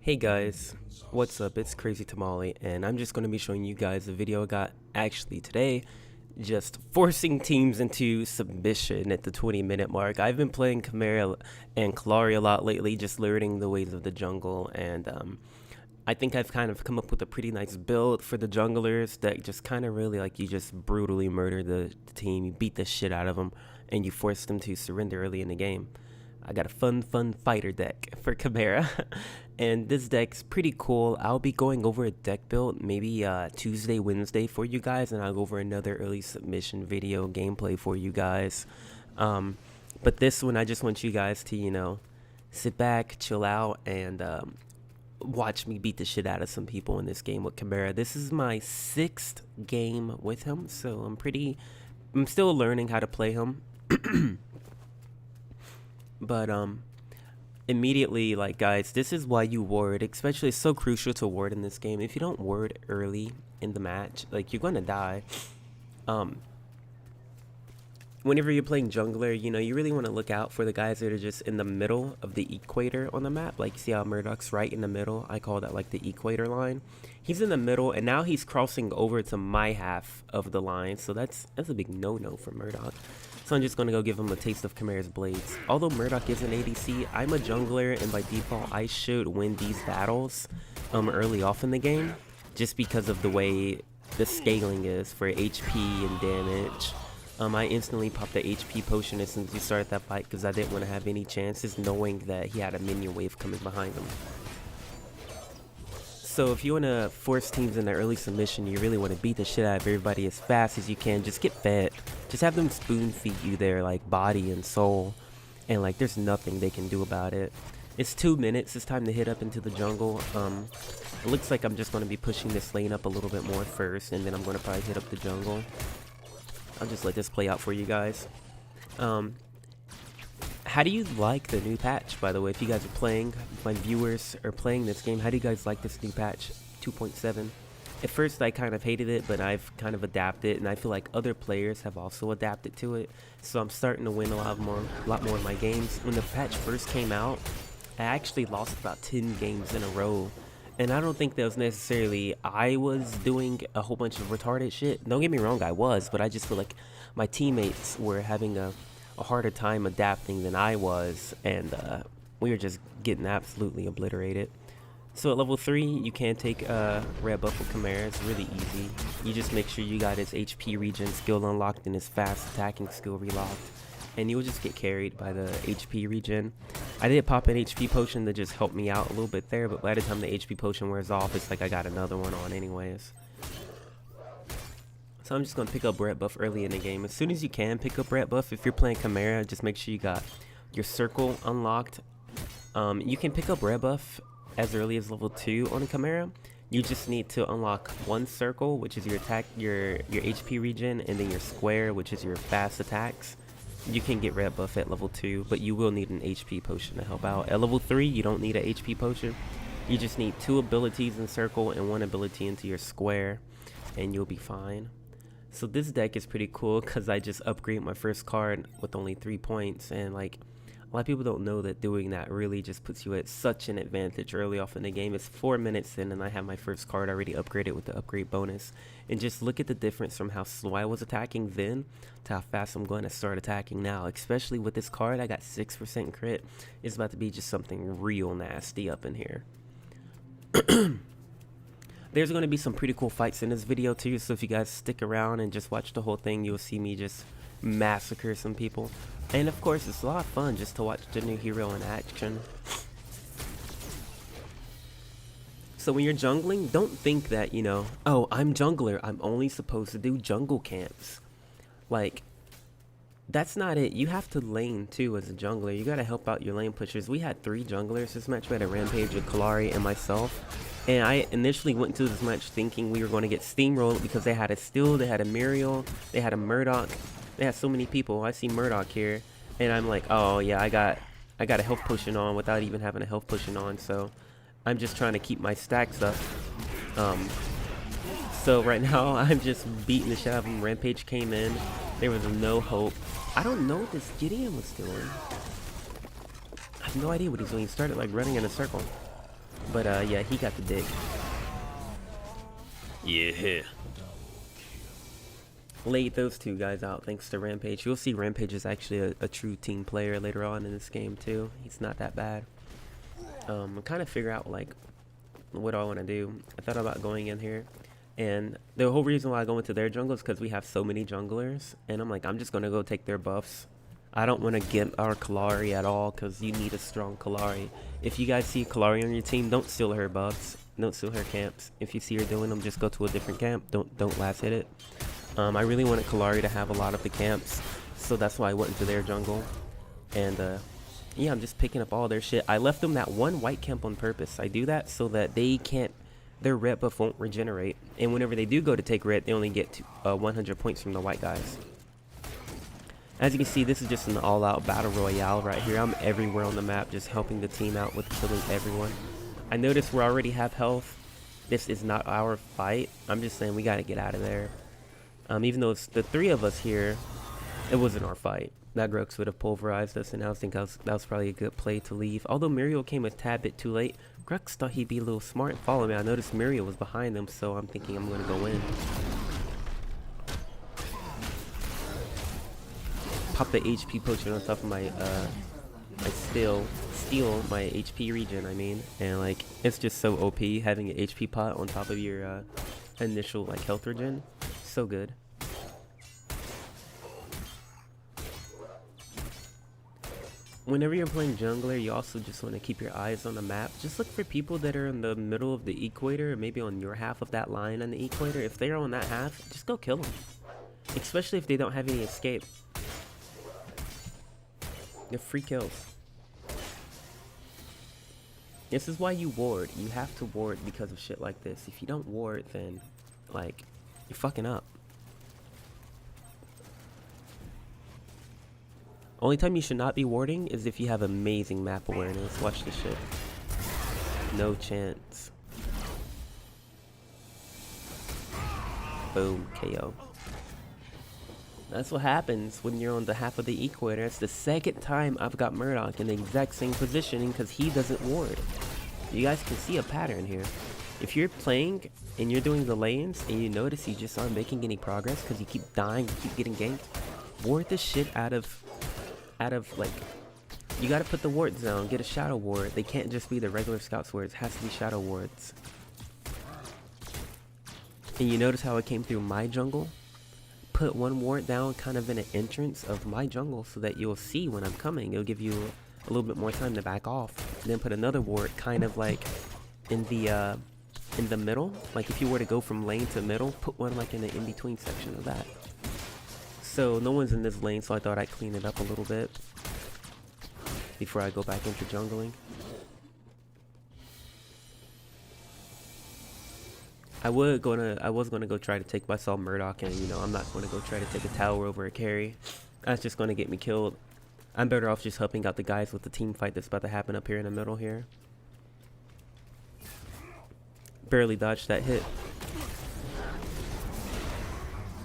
Hey guys, what's up? It's Crazy Tamale, and I'm just going to be showing you guys a video I got actually today, just forcing teams into submission at the 20-minute mark. I've been playing Khaimera and Kalari a lot lately, just learning the ways of the jungle, and I think I've kind of come up with a pretty nice build for the junglers that just kind of really like you just brutally murder the team, you beat the shit out of them, and you force them to surrender early in the game. I got a fun fighter deck for Khaimera. And this deck's pretty cool. I'll be going over a deck build maybe Tuesday, Wednesday for you guys, and I'll go over another early submission video gameplay for you guys. But this one, I just want you guys to, sit back, chill out, and watch me beat the shit out of some people in this game with Khaimera. This is my 6th game with him, so I'm still learning how to play him. But immediately, like, guys, this is why you ward. Especially, it's so crucial to ward in this game. If you don't ward early in the match, like, you're gonna die. Whenever you're playing jungler, you really want to look out for the guys that are just in the middle of the equator on the map. Like, you see how Murdoch's right in the middle? I call that like the equator line. He's in the middle, and now he's crossing over to my half of the line. So that's a big no-no for Murdoch. So I'm just going to go give him a taste of Khaimera's blades. Although Murdoch is an ADC, I'm a jungler, and by default, I should win these battles early off in the game, just because of the way the scaling is for HP and damage. I instantly popped the HP potion as soon as he started that fight because I didn't want to have any chances knowing that he had a minion wave coming behind him. So if you want to force teams in the early submission, you really want to beat the shit out of everybody as fast as you can. Just get fed. Just have them spoon feed you their like body and soul, and like there's nothing they can do about it. It's 2 minutes. It's time to hit up into the jungle. It looks like I'm just going to be pushing this lane up a little bit more first, and then I'm going to probably hit up the jungle. I'll just let this play out for you guys. How do you like the new patch, by the way? If you guys are playing, if my viewers are playing this game, how do you guys like this new patch 2.7? At first I kind of hated it, but I've kind of adapted, and I feel like other players have also adapted to it. So I'm starting to win a lot more of my games. When the patch first came out, I actually lost about 10 games in a row. And I don't think that was necessarily I was doing a whole bunch of retarded shit. Don't get me wrong, I was, but I just feel like my teammates were having a harder time adapting than I was, and we were just getting absolutely obliterated. So at level 3, you can take red buff with Khaimera. It's really easy. You just make sure you got his HP regen skill unlocked and his fast attacking skill relocked, and you'll just get carried by the HP regen. I did pop an HP potion to just help me out a little bit there, but by the time the HP potion wears off, it's like I got another one on anyways. So I'm just going to pick up red buff early in the game. As soon as you can pick up red buff, if you're playing Khaimera, just make sure you got your circle unlocked. You can pick up red buff as early as level 2 on a Khaimera. You just need to unlock one circle, which is your attack, your HP regen, and then your square, which is your fast attacks. You can get red buff at level 2, but you will need an HP potion to help out. At level 3, you don't need an HP potion. You just need 2 abilities in circle and 1 ability into your square, and you'll be fine. So this deck is pretty cool because I just upgrade my first card with only 3 points, and like a lot of people don't know that doing that really just puts you at such an advantage early off in the game. It's 4 minutes in and I have my first card already upgraded with the upgrade bonus. And just look at the difference from how slow I was attacking then to how fast I'm going to start attacking now. Especially with this card, I got 6% crit. It's about to be just something real nasty up in here. There's going to be some pretty cool fights in this video too, so if you guys stick around and just watch the whole thing, you'll see me just massacre some people. And of course, it's a lot of fun just to watch the new hero in action. So when you're jungling, don't think that, oh, I'm jungler, I'm only supposed to do jungle camps. Like, that's not it. You have to lane too as a jungler. You gotta help out your lane pushers. We had 3 junglers this match. We had a Rampage with Kalari and myself. And I initially went into this match thinking we were going to get steamrolled because they had a Steel, they had a Muriel, they had a Murdoch. They had so many people. I see Murdoch here, and I'm like, oh yeah, I got a health potion on without even having a health potion on. So I'm just trying to keep my stacks up. So right now I'm just beating the shit out of him. Rampage came in. There was no hope. I don't know what this Gideon was doing. I have no idea what he's doing. He started like running in a circle. But yeah, he got the dick. Yeah. Laid those two guys out thanks to Rampage. You'll see Rampage is actually a true team player later on in this game too. He's not that bad. I'm kind of figure out like what do I want to do. I thought about going in here, and the whole reason why I go into their jungle is because we have so many junglers, and I'm like, I'm just gonna go take their buffs. I don't want to get our Kalari at all because you need a strong Kalari. If you guys see Kalari on your team, don't steal her buffs. Don't steal her camps. If you see her doing them, just go to a different camp. Don't last hit it. I really wanted Kalari to have a lot of the camps, so that's why I went into their jungle. And yeah, I'm just picking up all their shit. I left them that one white camp on purpose. I do that so that they can't, their red buff won't regenerate. And whenever they do go to take red, they only get 100 points from the white guys. As you can see, this is just an all-out battle royale right here. I'm everywhere on the map, just helping the team out with killing everyone. I noticed we already have health. This is not our fight. I'm just saying we got to get out of there. Even though it's the three of us here, it wasn't our fight. That Grux would have pulverized us, and I think that was probably a good play to leave. Although Muriel came a tad bit too late, Grux thought he'd be a little smart and follow me. I noticed Muriel was behind him, so I'm thinking I'm going to go in. Pop the HP potion on top of my steal my HP regen, I mean, and like it's just so OP having an HP pot on top of your initial like health regen. So good. Whenever you're playing jungler, you also just want to keep your eyes on the map. Just look for people that are in the middle of the equator, or maybe on your half of that line on the equator. If they're on that half, just go kill them, especially if they don't have any escape. They're free kills. This is why you ward. You have to ward because of shit like this. If you don't ward, then like you're fucking up. Only time you should not be warding is if you have amazing map awareness. Watch this shit. No chance. Boom, KO. That's what happens when you're on the half of the equator. It's the second time I've got Murdoch in the exact same positioning because he doesn't ward. You guys can see a pattern here. If you're playing and you're doing the lanes and you notice you just aren't making any progress because you keep dying, you keep getting ganked, ward the shit out of like, you gotta put the ward zone, get a shadow ward. They can't just be the regular scouts wards, it has to be shadow wards. And you notice how it came through my jungle? Put one ward down kind of in an entrance of my jungle so that you'll see when I'm coming. It'll give you a little bit more time to back off. And then put another ward kind of like in the middle. Like if you were to go from lane to middle, put one like in the in-between section of that. So no one's in this lane, so I thought I'd clean it up a little bit before I go back into jungling. I was gonna go try to take myself Murdoch, and you know I'm not gonna go try to take a tower over a carry. That's just gonna get me killed. I'm better off just helping out the guys with the team fight that's about to happen up here in the middle here. Barely dodged that hit.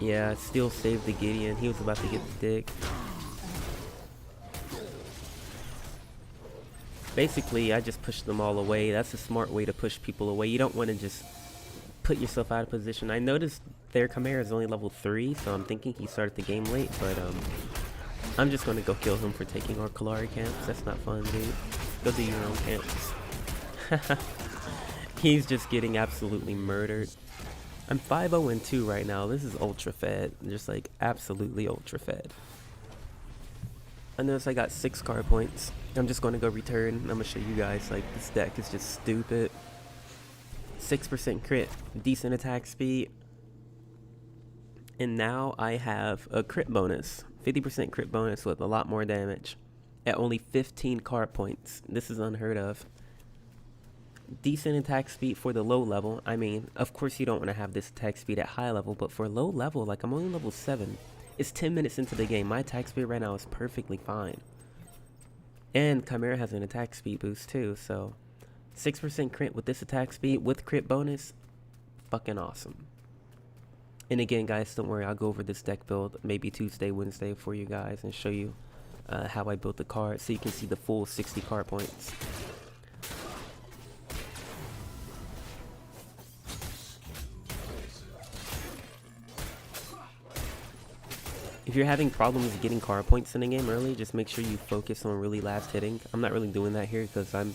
Yeah, still saved the Gideon. He was about to get the dick. Basically, I just pushed them all away. That's a smart way to push people away. You don't want to just put yourself out of position. I noticed their Khaimera is only level 3, so I'm thinking he started the game late, but I'm just gonna go kill him for taking our Kalari camps. That's not fun, dude. Go do your own camps. He's just getting absolutely murdered. I'm 5-0-2 right now. This is ultra fed. Just like absolutely ultra fed. I notice I got 6 card points. I'm just gonna go return. I'm gonna show you guys like this deck is just stupid. 6% crit, decent attack speed, and now I have a crit bonus, 50% crit bonus with a lot more damage at only 15 card points. This is unheard of. Decent attack speed for the low level. I mean, of course you don't want to have this attack speed at high level, but for low level, like I'm only level 7. It's 10 minutes into the game. My attack speed right now is perfectly fine. And Khaimera has an attack speed boost too, so 6% crit with this attack speed with crit bonus, fucking awesome. And again, guys, don't worry, I'll go over this deck build maybe Tuesday, Wednesday for you guys and show you how I built the card so you can see the full 60 card points. If you're having problems getting car points in the game early, just make sure you focus on really last hitting. I'm not really doing that here because I'm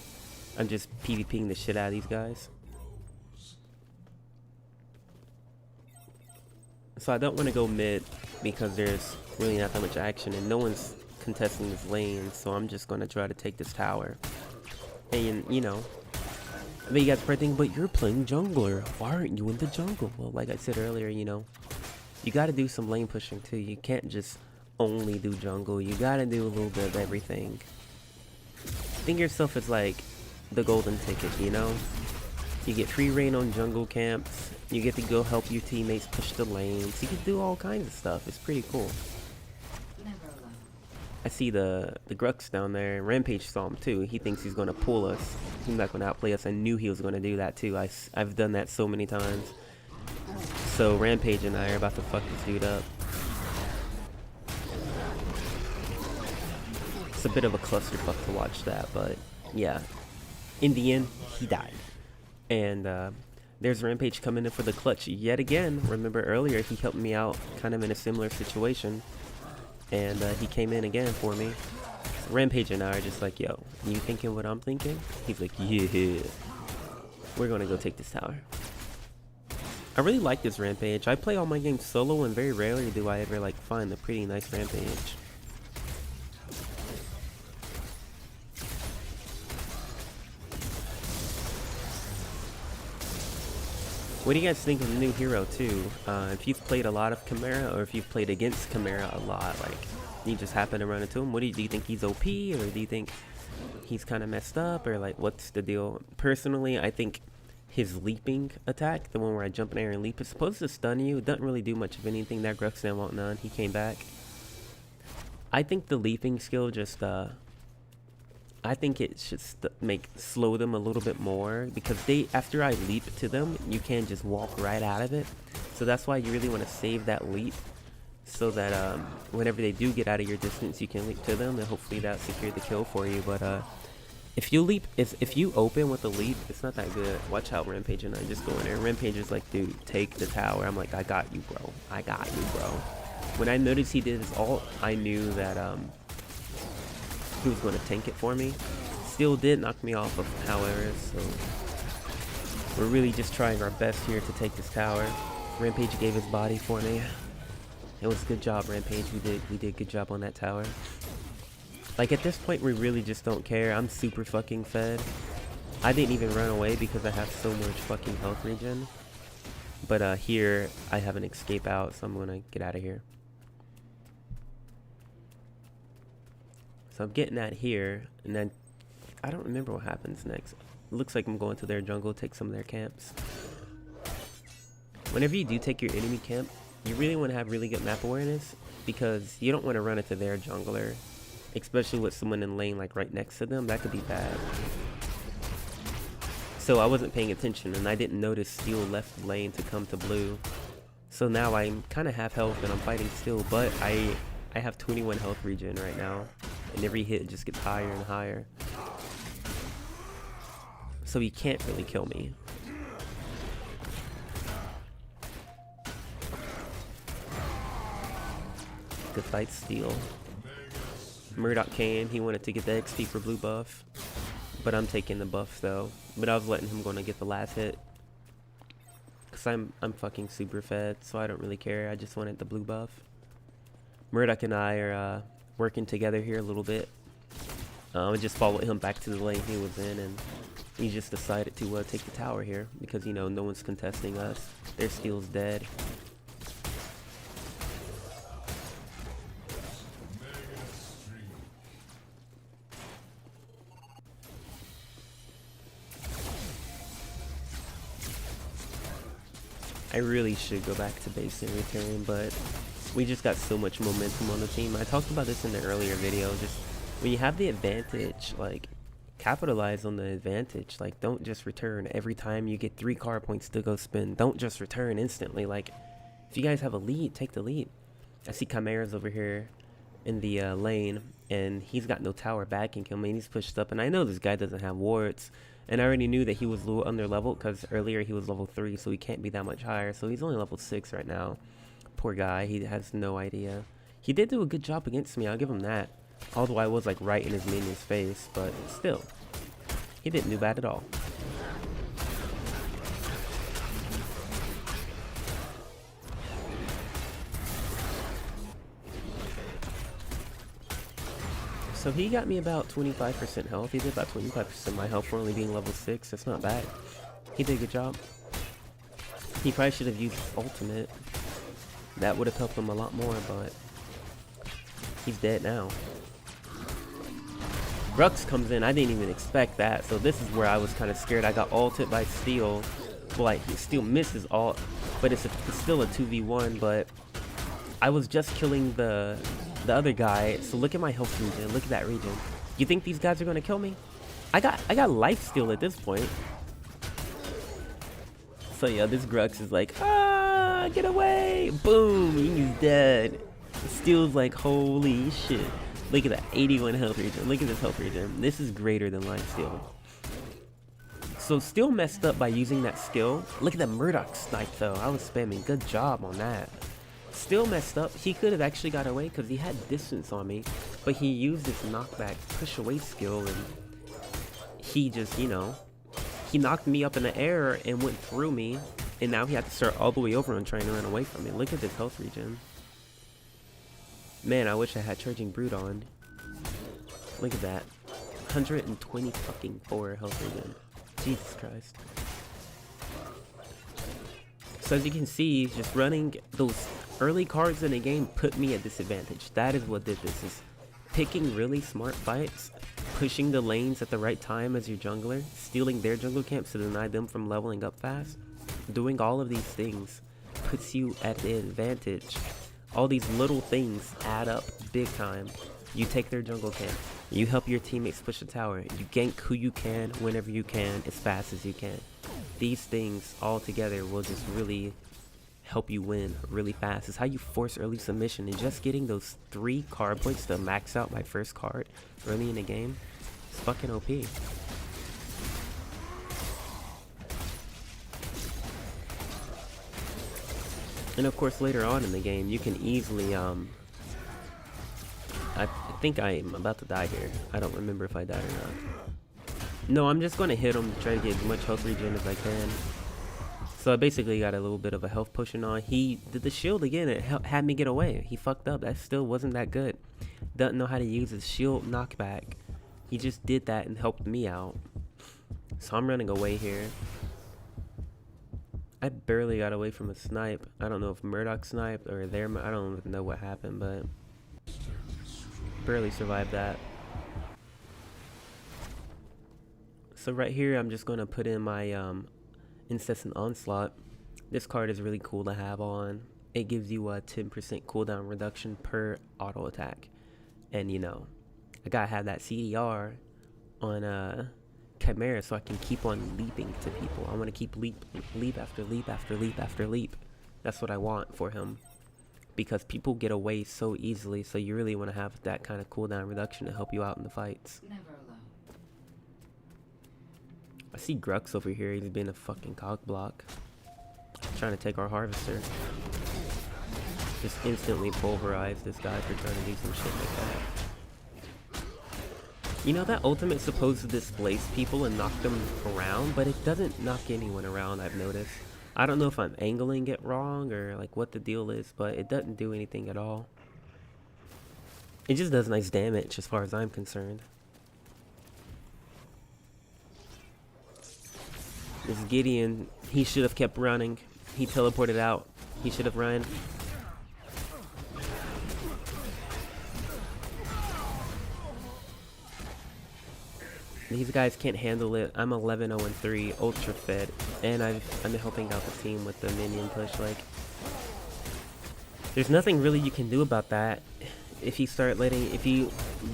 just PvPing the shit out of these guys. So I don't want to go mid because there's really not that much action and no one's contesting this lane, so I'm just going to try to take this tower. And, you know, I mean, you guys probably think, but you're playing jungler. Why aren't you in the jungle? Well, like I said earlier, you know, you got to do some lane pushing too. You can't just only do jungle. You got to do a little bit of everything. Think of yourself as like the golden ticket, you know? You get free reign on jungle camps. You get to go help your teammates push the lanes. You can do all kinds of stuff. It's pretty cool. I see the Grux down there. Rampage saw him too. He thinks he's going to pull us. He's not going to outplay us. I knew he was going to do that too. I've done that so many times. So Rampage and I are about to fuck this dude up. It's a bit of a clusterfuck to watch that, but yeah. In the end, he died. And there's Rampage coming in for the clutch yet again. Remember earlier he helped me out kind of in a similar situation. And he came in again for me. Rampage and I are just like, yo, you thinking what I'm thinking? He's like, yeah. We're going to go take this tower. I really like this Rampage. I play all my games solo and very rarely do I ever like find a pretty nice Rampage. What do you guys think of the new hero too? If you've played a lot of Khaimera or if you've played against Khaimera a lot, like you just happen to run into him, do you think he's OP or do you think he's kind of messed up or like what's the deal? Personally, I think his leaping attack, the one where I jump in air and leap, is supposed to stun you. It doesn't really do much of anything. That Gruxan won't none. He came back. I think the leaping skill just I think it should slow them a little bit more because after I leap to them, you can just walk right out of it. So that's why you really want to save that leap so that whenever they do get out of your distance, you can leap to them and hopefully that secured the kill for you. But if you open with a leap, it's not that good. Watch out, Rampage and I just go in there. Rampage is like, dude, take the tower. I'm like, I got you, bro. I got you, bro. When I noticed he did his ult, I knew that he was going to tank it for me. Still did knock me off of however, so we're really just trying our best here to take this tower. Rampage gave his body for me. It was a good job, Rampage. We did good job on that tower. Like at this point we really just don't care. I'm super fucking fed. I didn't even run away because I have so much fucking health regen. But here I have an escape out, so I'm gonna get out of here. So I'm getting at here, and then I don't remember what happens next. It looks like I'm going to their jungle, take some of their camps. Whenever you do take your enemy camp, you really want to have really good map awareness because you don't want to run into their jungler, especially with someone in lane like right next to them. That could be bad. So I wasn't paying attention, and I didn't notice Steel left lane to come to blue. So now I'm kind of half health, and I'm fighting Steel, but I have 21 health regen right now. And every hit just gets higher and higher. So he can't really kill me. Good fight, Steel. Murdoch came. He wanted to get the XP for blue buff. But I'm taking the buff though. But I was letting him go and get the last hit. Because I'm fucking super fed. So I don't really care. I just wanted the blue buff. Murdoch and I are working together here a little bit. I just followed him back to the lane he was in, and he just decided to take the tower here because, you know, no one's contesting us. Their Steel's dead. I really should go back to base and return, but we just got so much momentum on the team. I talked about this in the earlier video. Just when you have the advantage, like, capitalize on the advantage. Like, don't just return every time you get 3 car points to go spin. Don't just return instantly. Like, if you guys have a lead, take the lead. I see Khaimera's over here in the lane, and he's got no tower backing him, and he's pushed up. And I know this guy doesn't have wards, and I already knew that he was a little under leveled because earlier he was level 3, so he can't be that much higher. So he's only level 6 right now. Poor guy, he has no idea. He did do a good job against me, I'll give him that. Although I was like right in his minion's face, but still, he didn't do bad at all. So he got me about 25% health. He did about 25% of my health for only being level 6. That's not bad. He did a good job. He probably should have used ultimate. That would have helped him a lot more, but he's dead now. Rux comes in. I didn't even expect that. So this is where I was kind of scared. I got ulted by Steel. Well, like, he still misses ult, but it's still a 2v1, but I was just killing the other guy. So look at my health regen. Look at that regen. You think these guys are going to kill me? I got life steal at this point. So yeah, this Grux is like, ah, get away. Boom, he's dead. Steel's like, holy shit. Look at that, 81 health regen. Look at this health regen. This is greater than life steal. So Steel messed up by using that skill. Look at that Murdoch snipe though. I was spamming. Good job on that. Still messed up. He could have actually got away because he had distance on me, but he used his knockback push away skill, and he just, you know, he knocked me up in the air and went through me, and now he had to start all the way over and trying to run away from me. Look at this health regen. Man, I wish I had Charging Brute on. Look at that. 120 fucking 4 health regen. Jesus Christ. So as you can see, just running those early cards in the game put me at disadvantage. That is what did this, is picking really smart fights, pushing the lanes at the right time as your jungler, stealing their jungle camps to deny them from leveling up fast. Doing all of these things puts you at the advantage. All these little things add up big time. You take their jungle camp, you help your teammates push the tower, you gank who you can whenever you can as fast as you can. These things all together will just really help you win really fast. It's how you force early submission, and just getting those 3 card points to max out my first card early in the game is fucking OP. And of course later on in the game you can easily I think I am about to die here. I don't remember if I died or not. No, I'm just going to hit him, try to get as much health regen as I can. So I basically got a little bit of a health pushing on. He did the shield again. It had me get away. He fucked up. That still wasn't that good. Doesn't know how to use his shield knockback. He just did that and helped me out. So I'm running away here. I barely got away from a snipe. I don't know if Murdoch sniped or I don't even know what happened, but barely survived that. So right here, I'm just going to put in my Incessant Onslaught. This card is really cool to have on. It gives you a 10% cooldown reduction per auto attack. And you know, I gotta have that CDR on Khaimera so I can keep on leaping to people. I want to keep leap after leap after leap after leap. That's what I want for him, because people get away so easily, so you really want to have that kind of cooldown reduction to help you out in the fights. Never alone. I see Grux over here. He's being a fucking cock block, trying to take our harvester. Just instantly pulverize this guy for trying to do some shit like that. You know, that ultimate's supposed to displace people and knock them around, but it doesn't knock anyone around, I've noticed. I don't know if I'm angling it wrong or like what the deal is, but it doesn't do anything at all. It just does nice damage as far as I'm concerned. This Gideon, he should have kept running. He teleported out. He should have run. These guys can't handle it. I'm 11-0-3, ultra fed, and I'm helping out the team with the minion push. Like, there's nothing really you can do about that. If you start letting,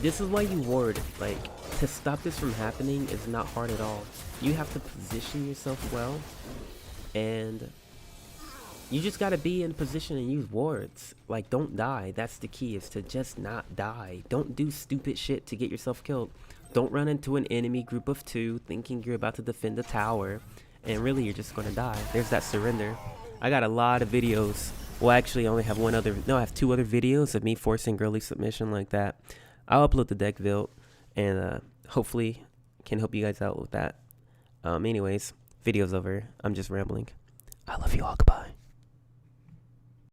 this is why you ward. Like, to stop this from happening is not hard at all. You have to position yourself well, and you just gotta be in position and use wards. Like, don't die. That's the key, is to just not die. Don't do stupid shit to get yourself killed. Don't run into an enemy group of 2 thinking you're about to defend a tower, and really you're just gonna die. There's that surrender. I got a lot of videos Well, actually, I only have one other. No, I have 2 other videos of me forcing girly submission like that. I'll upload the deck build, and hopefully can help you guys out with that. Anyways, video's over. I'm just rambling. I love you all. Goodbye.